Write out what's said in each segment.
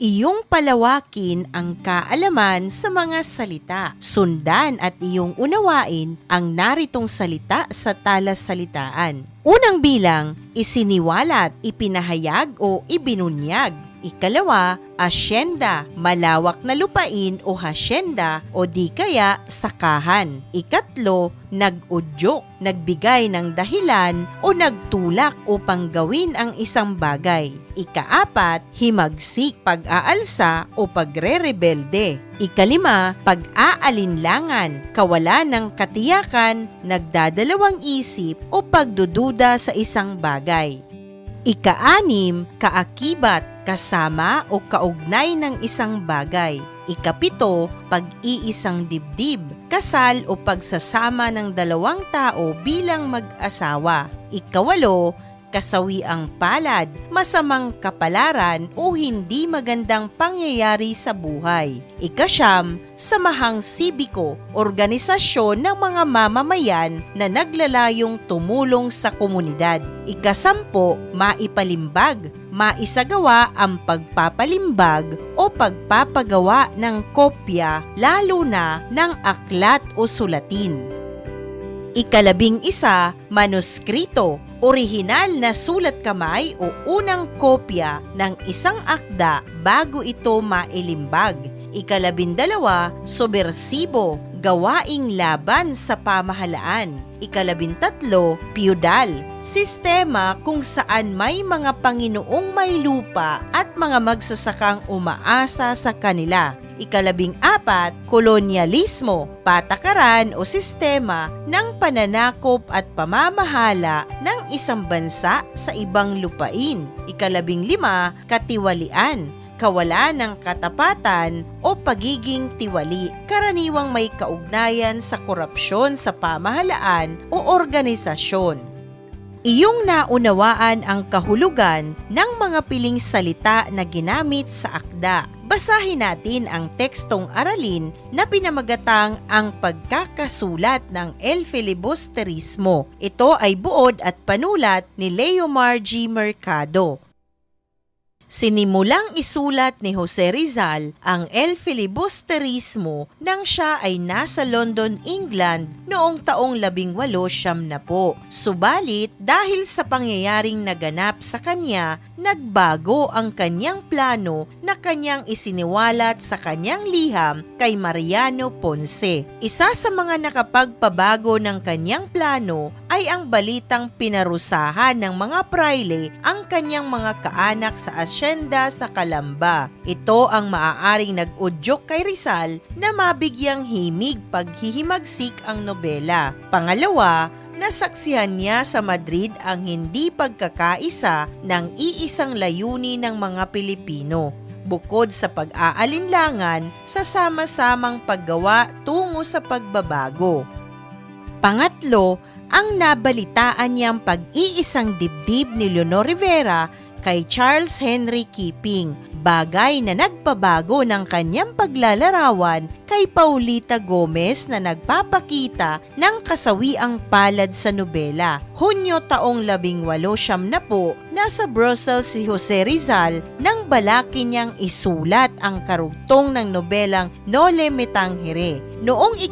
Iyong palawakin ang kaalaman sa mga salita. Sundan at iyong unawain ang naritong salita sa talasalitaan. Unang bilang, isiniwalat, ipinahayag o ibinunyag. Ikalawa, asyenda, malawak na lupain o hasyenda o di kaya sakahan. Ikatlo, nag-udyok, nagbigay ng dahilan o nagtulak upang gawin ang isang bagay. Ikaapat, himagsik, pag-aalsa o pagre-rebelde. Ikalima, pag-aalinlangan, kawalan ng katiyakan, nagdadalawang isip o pagdududa sa isang bagay. Ika-anim, kaakibat, kasama o kaugnay ng isang bagay. Ikapito, pag-iisang dibdib, kasal o pagsasama ng dalawang tao bilang mag-asawa. Ikawalo, kasawiang palad, masamang kapalaran o hindi magandang pangyayari sa buhay. Ikasyam, samahang sibiko, organisasyon ng mga mamamayan na naglalayong tumulong sa komunidad. Ikasampo, maipalimbag, maisagawa ang pagpapalimbag o pagpapagawa ng kopya lalo na ng aklat o sulatin. Ikalabing-isa, manuskrito, orihinal na sulat kamay o unang kopya ng isang akda bago ito mailimbag. Ikalabindalawa, subversibo, gawaing laban sa pamahalaan. Ikalabintatlo, piyudal, sistema kung saan may mga Panginoong may lupa at mga magsasakang umaasa sa kanila. Ikalabing-apat, kolonyalismo, patakaran o sistema ng pananakop at pamamahala ng isang bansa sa ibang lupain. Ikalabing-lima, katiwalian, kawalan ng katapatan o pagiging tiwali, karaniwang may kaugnayan sa korupsyon sa pamahalaan o organisasyon. Iyong naunawaan ang kahulugan ng mga piling salita na ginamit sa akda. Basahin natin ang tekstong aralin na pinamagatang ang pagkakasulat ng El Filibusterismo. Ito ay buod at panulat ni Leomar G. Mercado. Sinimulang isulat ni Jose Rizal ang El Filibusterismo nang siya ay nasa London, England noong taong 1870. Subalit dahil sa pangyayaring naganap sa kanya, nagbago ang kanyang plano na kanyang isiniwalat sa kanyang liham kay Mariano Ponce. Isa sa mga nakapagpabago ng kanyang plano ay ang balitang pinarusahan ng mga praile ang kanyang mga kaanak sa asyenda sa Calamba. Ito ang maaaring nag-udyok kay Rizal na mabigyang himig paghihimagsik ang nobela. Pangalawa, nasaksihan niya sa Madrid ang hindi pagkakaisa ng iisang layunin ng mga Pilipino. Bukod sa pag-aalinlangan sa sama-samang paggawa tungo sa pagbabago. Pangatlo, ang nabalitaan niyang pag-iisang dibdib ni Leonor Rivera kay Charles Henry Keeping, bagay na nagpabago ng kanyang paglalarawan kay Paulita Gomez na nagpapakita ng kasawiang palad sa nobela. Hunyo taong 1870, nasa Brussels si Jose Rizal nang balakin niyang isulat ang karugtong ng nobelang Noli Me Tangere. Noong 5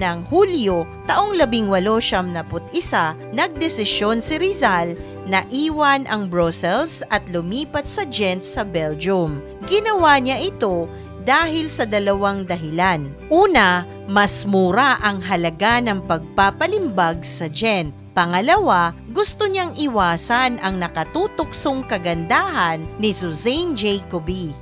ng Hulyo taong 1871, nagdesisyon si Rizal na iwan ang Brussels at lumipat sa Ghent sa Belgium. Ginawa niya ito dahil sa dalawang dahilan. Una, mas mura ang halaga ng pagpapalimbag sa Ghent. Pangalawa, gusto niyang iwasan ang nakatutuksong kagandahan ni Suzanne Jacobi.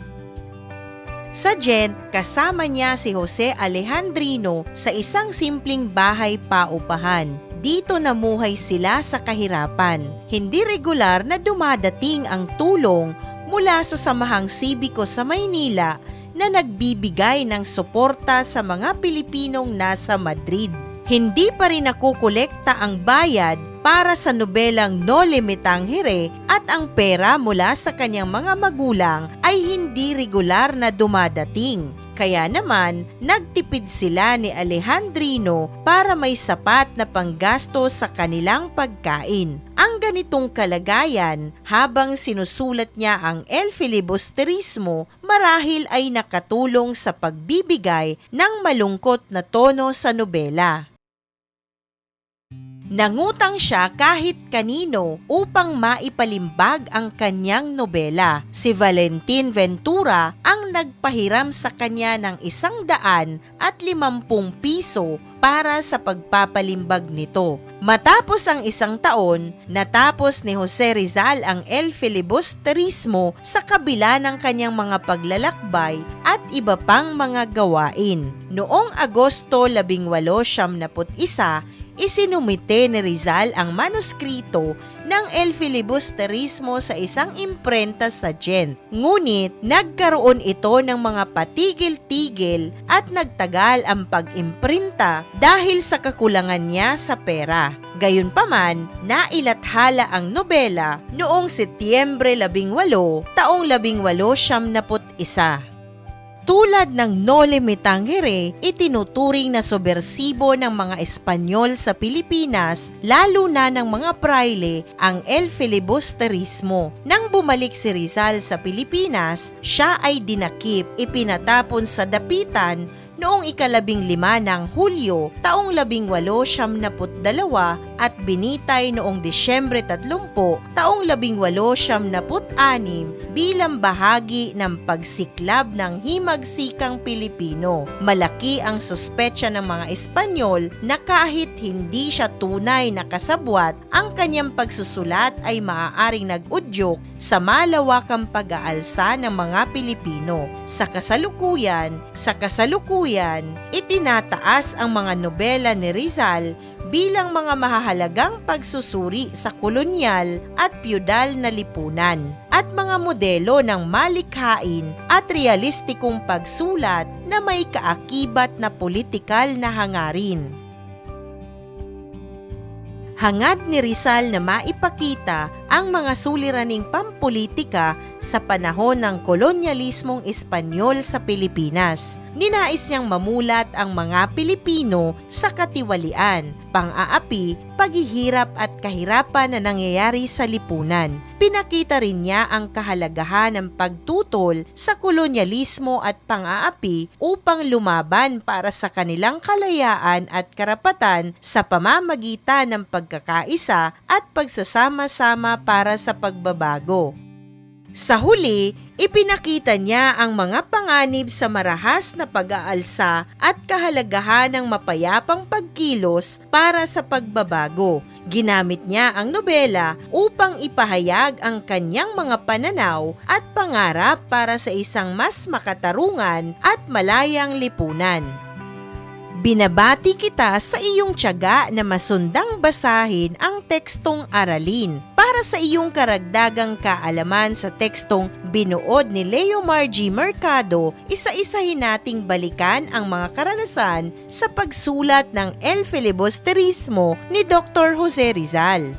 Sa Ghent, kasama niya si Jose Alejandrino sa isang simpleng bahay paupahan. Dito namuhay sila sa kahirapan. Hindi regular na dumadating ang tulong mula sa Samahang Sibiko sa Maynila na nagbibigay ng suporta sa mga Pilipinong nasa Madrid. Hindi pa rin nakukolekta ang bayad para sa nobelang Noli Me Tangere at ang pera mula sa kanyang mga magulang ay hindi regular na dumadating. Kaya naman, nagtipid sila ni Alejandrino para may sapat na panggasto sa kanilang pagkain. Ang ganitong kalagayan, habang sinusulat niya ang El Filibusterismo, marahil ay nakatulong sa pagbibigay ng malungkot na tono sa nobela. Nangutang siya kahit kanino upang maipalimbag ang kanyang nobela. Si Valentin Ventura ang nagpahiram sa kanya ng 150 piso para sa pagpapalimbag nito. Matapos ang 1 taon, natapos ni Jose Rizal ang El Filibusterismo sa kabila ng kanyang mga paglalakbay at iba pang mga gawain. Noong Agosto 1871, isinumite ni Rizal ang manuskrito ng El Filibusterismo sa isang imprenta sa Gent. Ngunit nagkaroon ito ng mga patigil-tigil at nagtagal ang pag-imprinta dahil sa kakulangan niya sa pera. Gayunpaman, nailathala ang nobela noong Setyembre 18, taong 1871. Tulad ng Noli Me Tangere, itinuturing na subbersibo ng mga Espanyol sa Pilipinas, lalo na ng mga praile, ang El Filibusterismo. Nang bumalik si Rizal sa Pilipinas, siya ay dinakip, ipinatapon sa dapitan noong 15 ng Hulyo, taong 1872 at binitay noong Disyembre 30, taong 1876 bilang bahagi ng pagsiklab ng himagsikang Pilipino. Malaki ang suspetsa ng mga Espanyol na kahit hindi siya tunay na kasabwat, ang kanyang pagsusulat ay maaaring nag-udyok sa malawakang pag-aalsa ng mga Pilipino. Sa kasalukuyan, itinataas ang mga nobela ni Rizal bilang mga mahahalagang pagsusuri sa kolonyal at piyudal na lipunan at mga modelo ng malikhain at realistikong pagsulat na may kaakibat na politikal na hangarin. Hangad ni Rizal na maipakita ang mga suliraning pampolitika sa panahon ng kolonyalismong Espanyol sa Pilipinas. Ninais niyang mamulat ang mga Pilipino sa katiwalian, pang-aapi, paghihirap at kahirapan na nangyayari sa lipunan. Pinakita rin niya ang kahalagahan ng pagtutol sa kolonyalismo at pang-aapi upang lumaban para sa kanilang kalayaan at karapatan sa pamamagitan ng pagkakaisa at pagsasama-sama para sa pagbabago. Sa huli, ipinakita niya ang mga panganib sa marahas na pag-aalsa at kahalagahan ng mapayapang pagkilos para sa pagbabago. Ginamit niya ang nobela upang ipahayag ang kanyang mga pananaw at pangarap para sa isang mas makatarungan at malayang lipunan. Binabati kita sa iyong tiyaga na masundang basahin ang tekstong aralin. Para sa iyong karagdagang kaalaman sa tekstong binuod ni Leomar G. Mercado, isa-isahin nating balikan ang mga karanasan sa pagsulat ng El Filibusterismo ni Dr. Jose Rizal.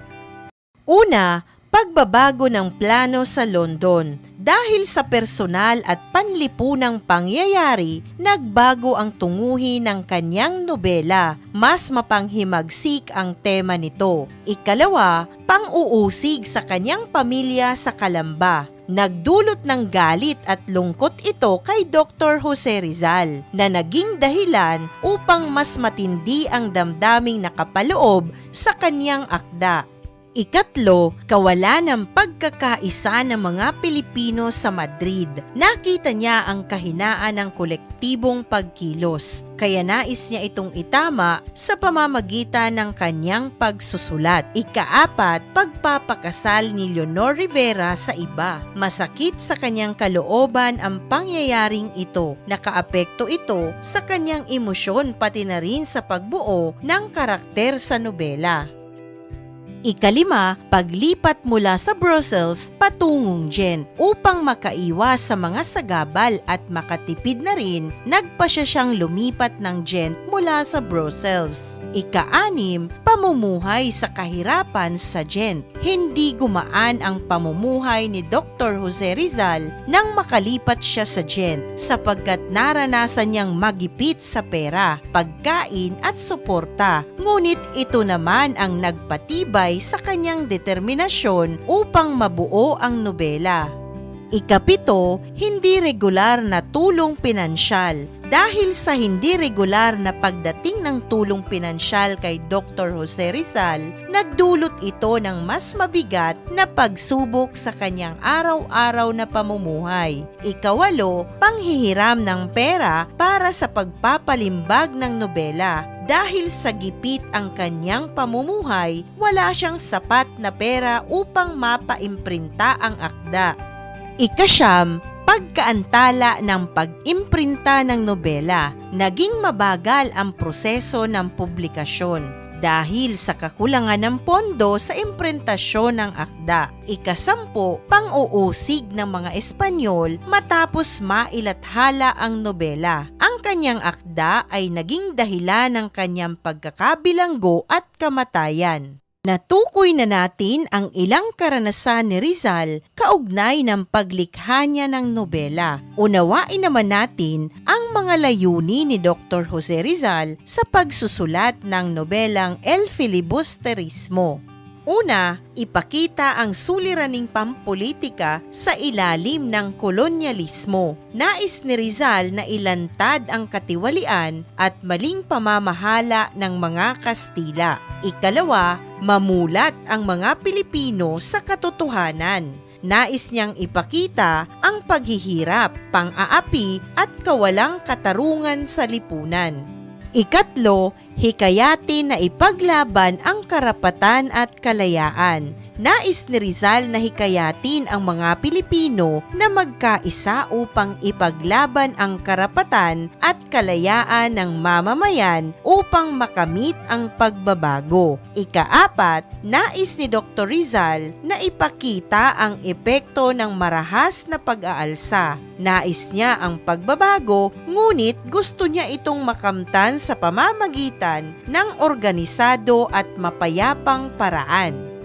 Una, pagbabago ng plano sa London. Dahil sa personal at panlipunang pangyayari, nagbago ang tunguhin ng kanyang nobela. Mas mapanghimagsik ang tema nito. Ikalawa, pang-uusig sa kanyang pamilya sa Calamba. Nagdulot ng galit at lungkot ito kay Dr. Jose Rizal na naging dahilan upang mas matindi ang damdaming nakapaloob sa kanyang akda. Ikatlo, kawalan ng pagkakaisa ng mga Pilipino sa Madrid. Nakita niya ang kahinaan ng kolektibong pagkilos, kaya nais niya itong itama sa pamamagitan ng kanyang pagsusulat. Ikaapat, pagpapakasal ni Leonor Rivera sa iba. Masakit sa kanyang kalooban ang pangyayaring ito. Nakaapekto ito sa kanyang emosyon pati na rin sa pagbuo ng karakter sa nobela. Ikalima, paglipat mula sa Brussels patungong Gent. Upang makaiwas sa mga sagabal at makatipid na rin, nagpasya siyang lumipat ng Gent mula sa Brussels. Ika-anim, pamumuhay sa kahirapan sa Gent. Hindi gumaan ang pamumuhay ni Dr. Jose Rizal nang makalipat siya sa Gent sapagkat naranasan niyang magipit sa pera, pagkain at suporta. Ngunit ito naman ang nagpatibay batay sa kanyang determinasyon upang mabuo ang nobela. Ikapito, hindi regular na tulong pinansyal. Dahil sa hindi regular na pagdating ng tulong pinansyal kay Dr. Jose Rizal, nagdulot ito ng mas mabigat na pagsubok sa kanyang araw-araw na pamumuhay. Ikawalo, panghihiram ng pera para sa pagpapalimbag ng nobela. Dahil sa gipit ang kanyang pamumuhay, wala siyang sapat na pera upang mapaimprinta ang akda. Ikasyam, pagkaantala ng pag-imprinta ng nobela. Naging mabagal ang proseso ng publikasyon dahil sa kakulangan ng pondo sa imprintasyon ng akda. Ikasampu, pang-uusig ng mga Espanyol matapos mailathala ang nobela. Ang kanyang akda ay naging dahilan ng kanyang pagkakabilanggo at kamatayan. Natukoy na natin ang ilang karanasan ni Rizal kaugnay ng paglikha niya ng nobela. Unawain naman natin ang mga layunin ni Dr. Jose Rizal sa pagsusulat ng nobelang El Filibusterismo. Una, ipakita ang suliraning pampolitika sa ilalim ng kolonyalismo. Nais ni Rizal na ilantad ang katiwalian at maling pamamahala ng mga Kastila. Ikalawa, mamulat ang mga Pilipino sa katotohanan. Nais niyang ipakita ang paghihirap, pang-aapi at kawalang katarungan sa lipunan. Ikatlo, hikayatin na ipaglaban ang karapatan at kalayaan. Nais ni Rizal na hikayatin ang mga Pilipino na magkaisa upang ipaglaban ang karapatan at kalayaan ng mamamayan upang makamit ang pagbabago. Ikaapat, nais ni Dr. Rizal na ipakita ang epekto ng marahas na pag-aalsa. Nais niya ang pagbabago, ngunit gusto niya itong makamtan sa pamamagitan ng organisado at mapayapang paraan.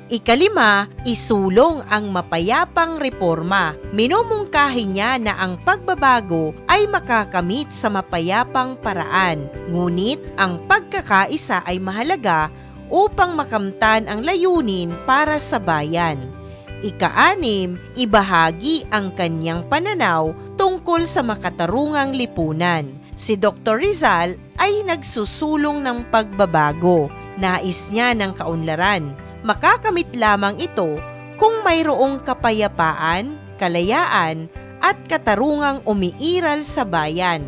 Ikalima, isulong ang mapayapang reforma. Minumungkahi niya na ang pagbabago ay makakamit sa mapayapang paraan, ngunit ang pagkakaisa ay mahalaga upang makamtan ang layunin para sa bayan. Ika-anim, ibahagi ang kanyang pananaw tungkol sa makatarungang lipunan. Si Dr. Rizal ay nagsusulong ng pagbabago. Nais niya ng kaunlaran. Makakamit lamang ito kung mayroong kapayapaan, kalayaan at katarungang umiiral sa bayan.